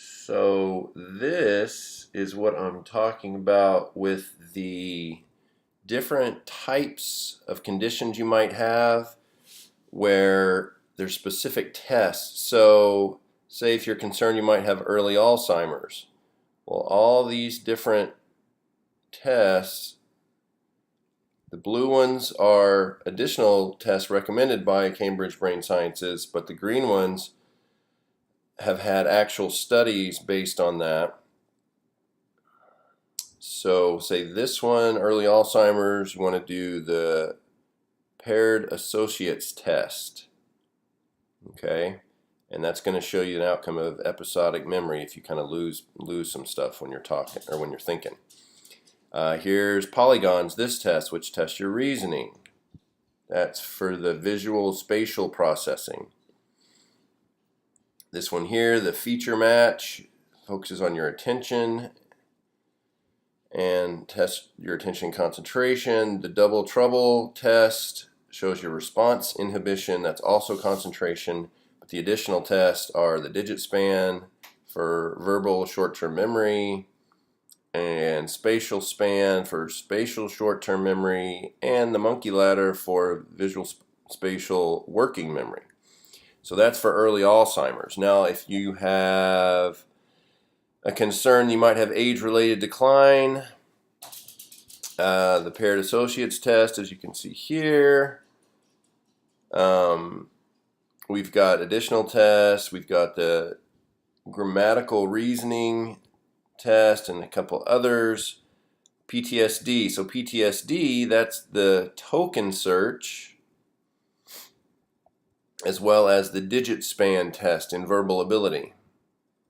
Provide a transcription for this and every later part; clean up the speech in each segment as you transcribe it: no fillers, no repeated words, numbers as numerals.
So this is what I'm talking about with the different types of conditions you might have where there's specific tests. So say if you're concerned you might have early Alzheimer's. Well, all these different tests, the blue ones are additional tests recommended by Cambridge Brain Sciences, but the green ones have had actual studies based on that. So say this one, early Alzheimer's, you want to do the paired associates test. Okay, and that's going to show you an outcome of episodic memory if you kind of lose some stuff when you're talking or when you're thinking. Here's polygons, this test, which tests your reasoning. That's for the visual spatial processing. This one here, the feature match, focuses on your attention and tests your attention concentration. The double trouble test shows your response inhibition. That's also concentration. But the additional tests are the digit span for verbal short-term memory and spatial span for spatial short-term memory, and the monkey ladder for visual spatial working memory. So that's for early Alzheimer's. Now, if you have a concern you might have age-related decline, the paired associates test, as you can see here, we've got additional tests. We've got the grammatical reasoning test and a couple others. PTSD. So PTSD, that's the token search, as well as the digit span test in verbal ability,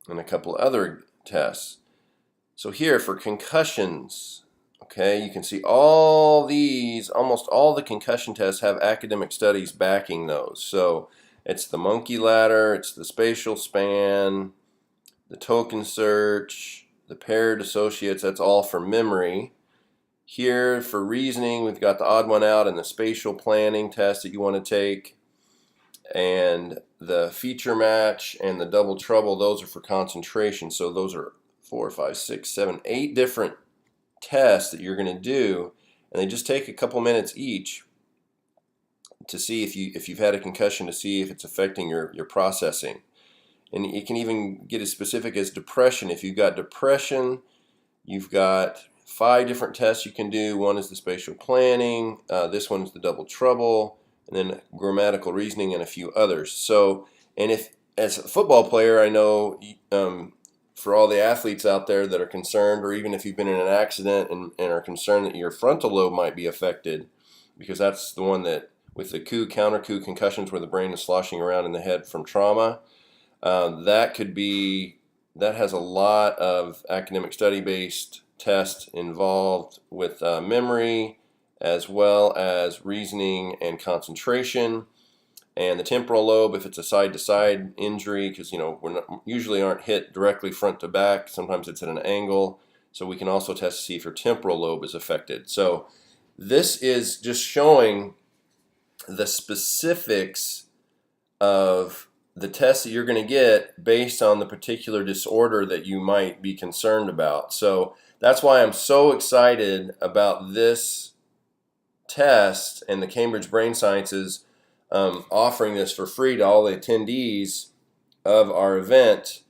and a couple other tests. So here for concussions, okay, you can see all these, almost all the concussion tests have academic studies backing those. So it's the monkey ladder, it's the spatial span, the token search, the paired associates, that's all for memory. Here for reasoning, we've got the odd one out and the spatial planning test that you want to take. And the feature match and the double trouble, those are for concentration. So those are 4, 5, 6, 7, 8 different tests that you're going to do, and they just take a couple minutes each to see if you've had a concussion, to see if it's affecting your processing. And it can even get as specific as depression. If you've got depression, you've got 5 different tests you can do. One is the spatial planning, this one's the double trouble, and then grammatical reasoning and a few others. So, and if as a football player, I know for all the athletes out there that are concerned, or even if you've been in an accident and are concerned that your frontal lobe might be affected, because that's the one that with the coup, counter coup concussions where the brain is sloshing around in the head from trauma, that has a lot of academic study-based tests involved with memory, as well as reasoning and concentration. And the temporal lobe, if it's a side-to-side injury, because usually aren't hit directly front to back, sometimes it's at an angle, so we can also test to see if your temporal lobe is affected. So this is just showing the specifics of the tests that you're going to get based on the particular disorder that you might be concerned about. So that's why I'm so excited about this test and the Cambridge Brain Sciences offering this for free to all the attendees of our event,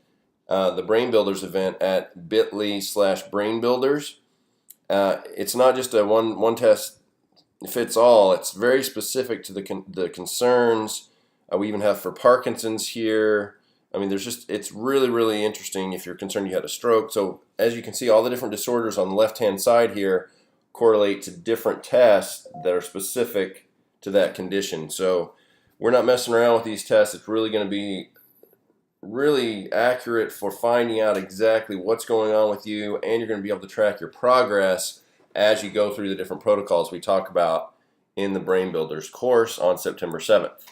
the Brain Builders event at bit.ly/brainbuilders. It's not just a one test fits all. It's very specific to the concerns. We even have for Parkinson's here. I mean, it's really, really interesting if you're concerned you had a stroke. So as you can see, all the different disorders on the left-hand side here correlate to different tests that are specific to that condition. So we're not messing around with these tests. It's really going to be really accurate for finding out exactly what's going on with you, and you're going to be able to track your progress as you go through the different protocols we talk about in the Brain Builders course on September 7th.